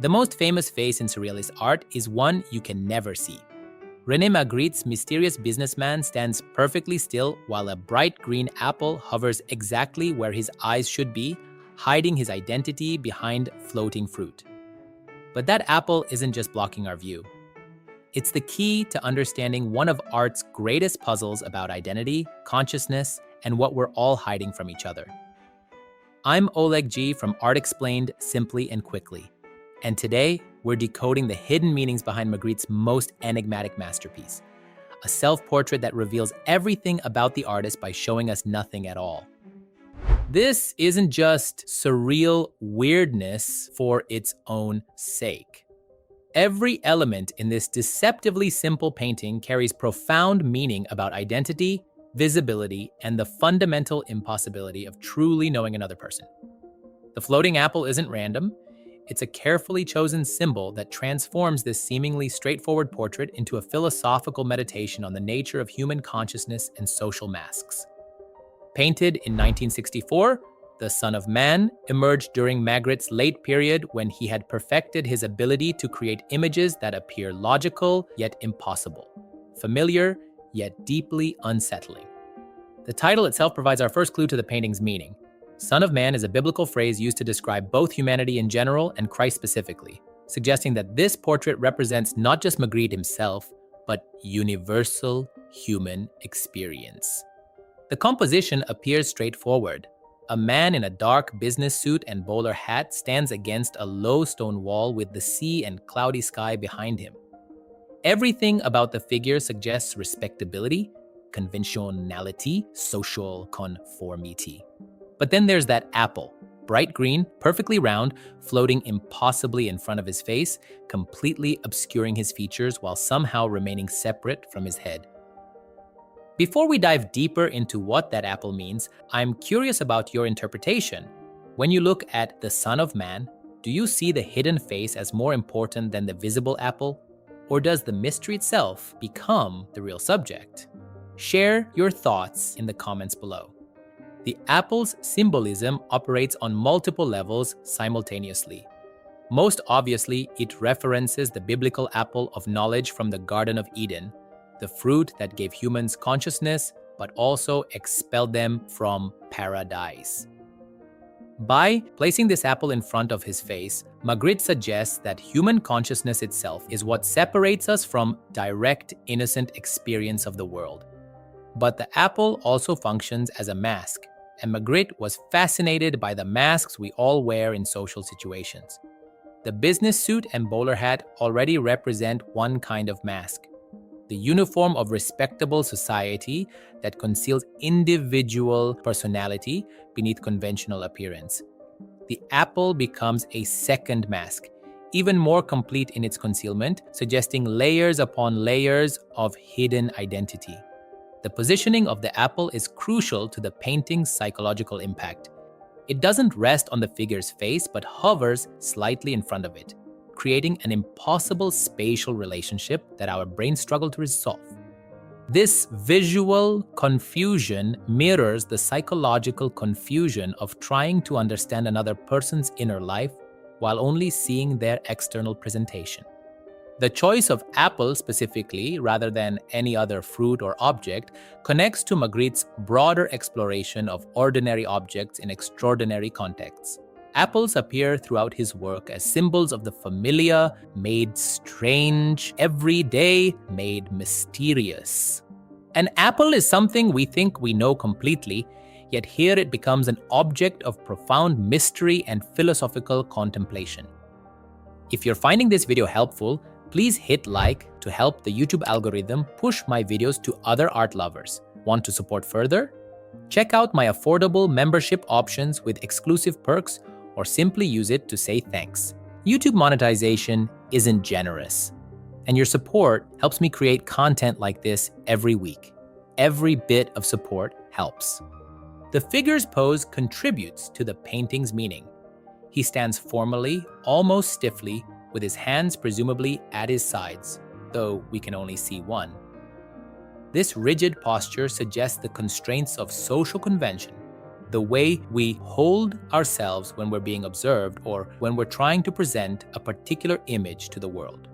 The most famous face in surrealist art is one you can never see. René Magritte's mysterious businessman stands perfectly still while a bright green apple hovers exactly where his eyes should be, hiding his identity behind floating fruit. But that apple isn't just blocking our view. It's the key to understanding one of art's greatest puzzles about identity, consciousness, and what we're all hiding from each other. I'm Oleg G from Art Explained Simply and Quickly, and today we're decoding the hidden meanings behind Magritte's most enigmatic masterpiece, a self-portrait that reveals everything about the artist by showing us nothing at all. This isn't just surreal weirdness for its own sake. Every element in this deceptively simple painting carries profound meaning about identity, visibility, and the fundamental impossibility of truly knowing another person. The floating apple isn't random. It's a carefully chosen symbol that transforms this seemingly straightforward portrait into a philosophical meditation on the nature of human consciousness and social masks. Painted in 1964, the Son of Man emerged during Magritte's late period when he had perfected his ability to create images that appear logical yet impossible, familiar yet deeply unsettling. The title itself provides our first clue to the painting's meaning. Son of Man is a biblical phrase used to describe both humanity in general and Christ specifically, suggesting that this portrait represents not just Magritte himself, but universal human experience. The composition appears straightforward. A man in a dark business suit and bowler hat stands against a low stone wall with the sea and cloudy sky behind him. Everything about the figure suggests respectability, conventionality, social conformity. But then there's that apple, bright green, perfectly round, floating impossibly in front of his face, completely obscuring his features while somehow remaining separate from his head. Before we dive deeper into what that apple means, I'm curious about your interpretation. When you look at the Son of Man, do you see the hidden face as more important than the visible apple? Or does the mystery itself become the real subject? Share your thoughts in the comments below. The apple's symbolism operates on multiple levels simultaneously. Most obviously, it references the biblical apple of knowledge from the Garden of Eden, the fruit that gave humans consciousness, but also expelled them from paradise. By placing this apple in front of his face, Magritte suggests that human consciousness itself is what separates us from direct, innocent experience of the world. But the apple also functions as a mask, and Magritte was fascinated by the masks we all wear in social situations. The business suit and bowler hat already represent one kind of mask, the uniform of respectable society that conceals individual personality beneath conventional appearance. The apple becomes a second mask, even more complete in its concealment, suggesting layers upon layers of hidden identity. The positioning of the apple is crucial to the painting's psychological impact. It doesn't rest on the figure's face, but hovers slightly in front of it, creating an impossible spatial relationship that our brains struggle to resolve. This visual confusion mirrors the psychological confusion of trying to understand another person's inner life while only seeing their external presentation. The choice of apple specifically, rather than any other fruit or object, connects to Magritte's broader exploration of ordinary objects in extraordinary contexts. Apples appear throughout his work as symbols of the familiar, made strange, everyday, made mysterious. An apple is something we think we know completely, yet here it becomes an object of profound mystery and philosophical contemplation. If you're finding this video helpful, please hit like to help the YouTube algorithm push my videos to other art lovers. Want to support further? Check out my affordable membership options with exclusive perks, or simply use it to say thanks. YouTube monetization isn't generous, and your support helps me create content like this every week. Every bit of support helps. The figure's pose contributes to the painting's meaning. He stands formally, almost stiffly, with his hands presumably at his sides, though we can only see one. This rigid posture suggests the constraints of social convention, the way we hold ourselves when we're being observed or when we're trying to present a particular image to the world.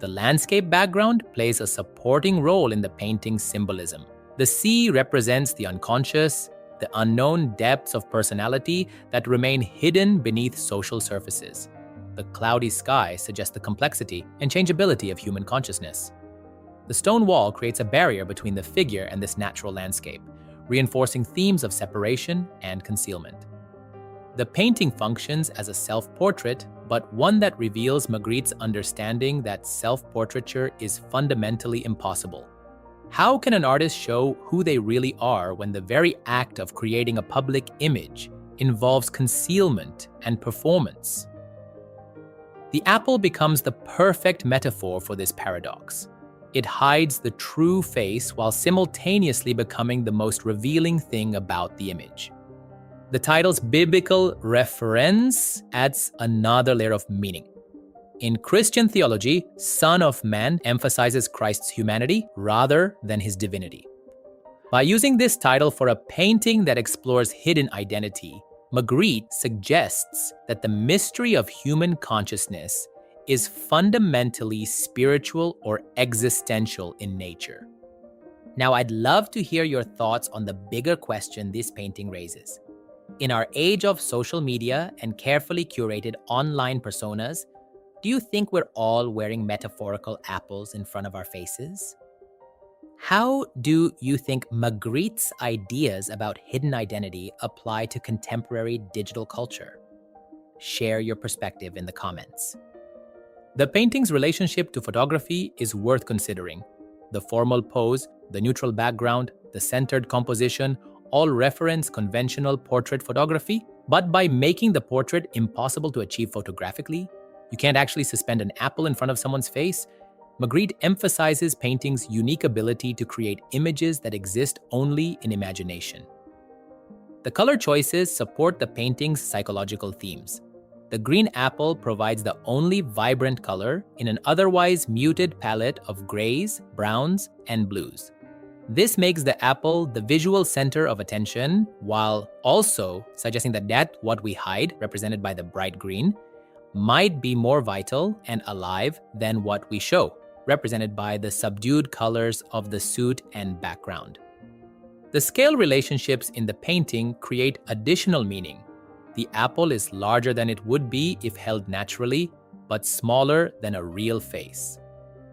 The landscape background plays a supporting role in the painting's symbolism. The sea represents the unconscious, the unknown depths of personality that remain hidden beneath social surfaces. The cloudy sky suggests the complexity and changeability of human consciousness. The stone wall creates a barrier between the figure and this natural landscape, reinforcing themes of separation and concealment. The painting functions as a self-portrait, but one that reveals Magritte's understanding that self-portraiture is fundamentally impossible. How can an artist show who they really are when the very act of creating a public image involves concealment and performance? The apple becomes the perfect metaphor for this paradox. It hides the true face while simultaneously becoming the most revealing thing about the image. The title's biblical reference adds another layer of meaning. In Christian theology, Son of Man emphasizes Christ's humanity rather than his divinity. By using this title for a painting that explores hidden identity, Magritte suggests that the mystery of human consciousness is fundamentally spiritual or existential in nature. Now, I'd love to hear your thoughts on the bigger question this painting raises. In our age of social media and carefully curated online personas, do you think we're all wearing metaphorical apples in front of our faces? How do you think Magritte's ideas about hidden identity apply to contemporary digital culture? Share your perspective in the comments. The painting's relationship to photography is worth considering. The formal pose, the neutral background, the centered composition all reference conventional portrait photography, but by making the portrait impossible to achieve photographically, you can't actually suspend an apple in front of someone's face. Magritte emphasizes painting's unique ability to create images that exist only in imagination. The color choices support the painting's psychological themes. The green apple provides the only vibrant color in an otherwise muted palette of grays, browns, and blues. This makes the apple the visual center of attention, while also suggesting that what we hide, represented by the bright green, might be more vital and alive than what we show, represented by the subdued colors of the suit and background. The scale relationships in the painting create additional meaning. The apple is larger than it would be if held naturally, but smaller than a real face.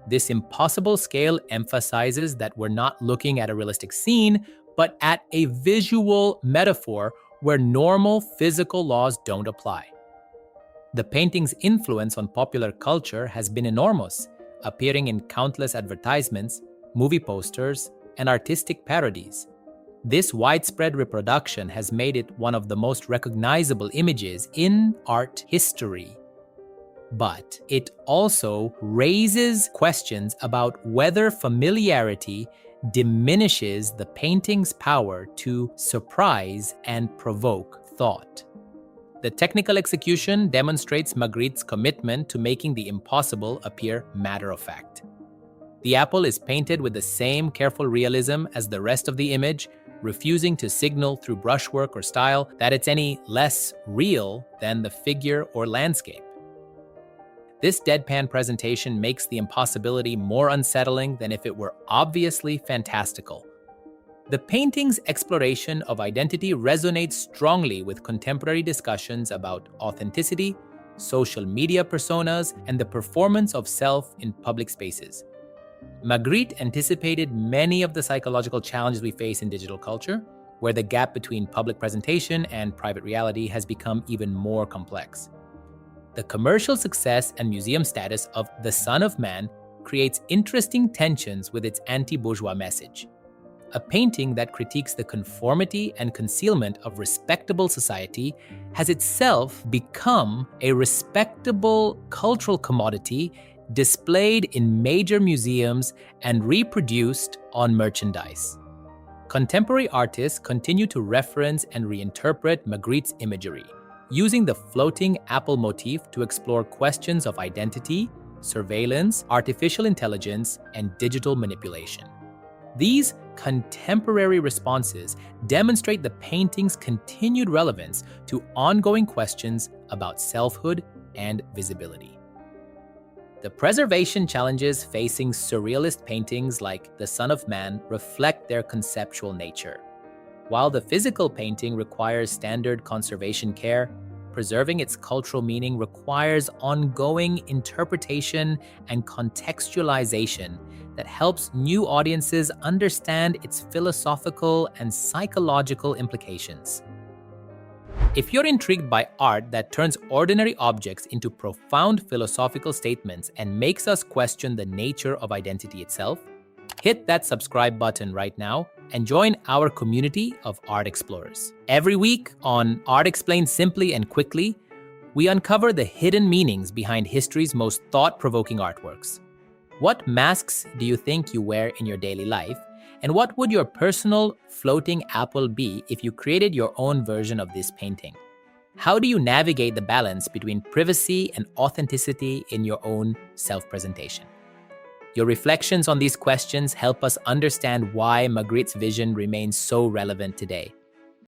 This impossible scale emphasizes that we're not looking at a realistic scene, but at a visual metaphor where normal physical laws don't apply. The painting's influence on popular culture has been enormous, appearing in countless advertisements, movie posters, and artistic parodies. This widespread reproduction has made it one of the most recognizable images in art history. But it also raises questions about whether familiarity diminishes the painting's power to surprise and provoke thought. The technical execution demonstrates Magritte's commitment to making the impossible appear matter-of-fact. The apple is painted with the same careful realism as the rest of the image, refusing to signal through brushwork or style that it's any less real than the figure or landscape. This deadpan presentation makes the impossibility more unsettling than if it were obviously fantastical. The painting's exploration of identity resonates strongly with contemporary discussions about authenticity, social media personas, and the performance of self in public spaces. Magritte anticipated many of the psychological challenges we face in digital culture, where the gap between public presentation and private reality has become even more complex. The commercial success and museum status of The Son of Man creates interesting tensions with its anti-bourgeois message. A painting that critiques the conformity and concealment of respectable society has itself become a respectable cultural commodity displayed in major museums and reproduced on merchandise. Contemporary artists continue to reference and reinterpret Magritte's imagery, using the floating apple motif to explore questions of identity, surveillance, artificial intelligence, and digital manipulation. These contemporary responses demonstrate the painting's continued relevance to ongoing questions about selfhood and visibility. The preservation challenges facing surrealist paintings like The Son of Man reflect their conceptual nature. While the physical painting requires standard conservation care, preserving its cultural meaning requires ongoing interpretation and contextualization that helps new audiences understand its philosophical and psychological implications. If you're intrigued by art that turns ordinary objects into profound philosophical statements and makes us question the nature of identity itself, hit that subscribe button right now and join our community of art explorers. Every week on Art Explained Simply and Quickly, we uncover the hidden meanings behind history's most thought-provoking artworks. What masks do you think you wear in your daily life? And what would your personal floating apple be if you created your own version of this painting? How do you navigate the balance between privacy and authenticity in your own self-presentation? Your reflections on these questions help us understand why Magritte's vision remains so relevant today.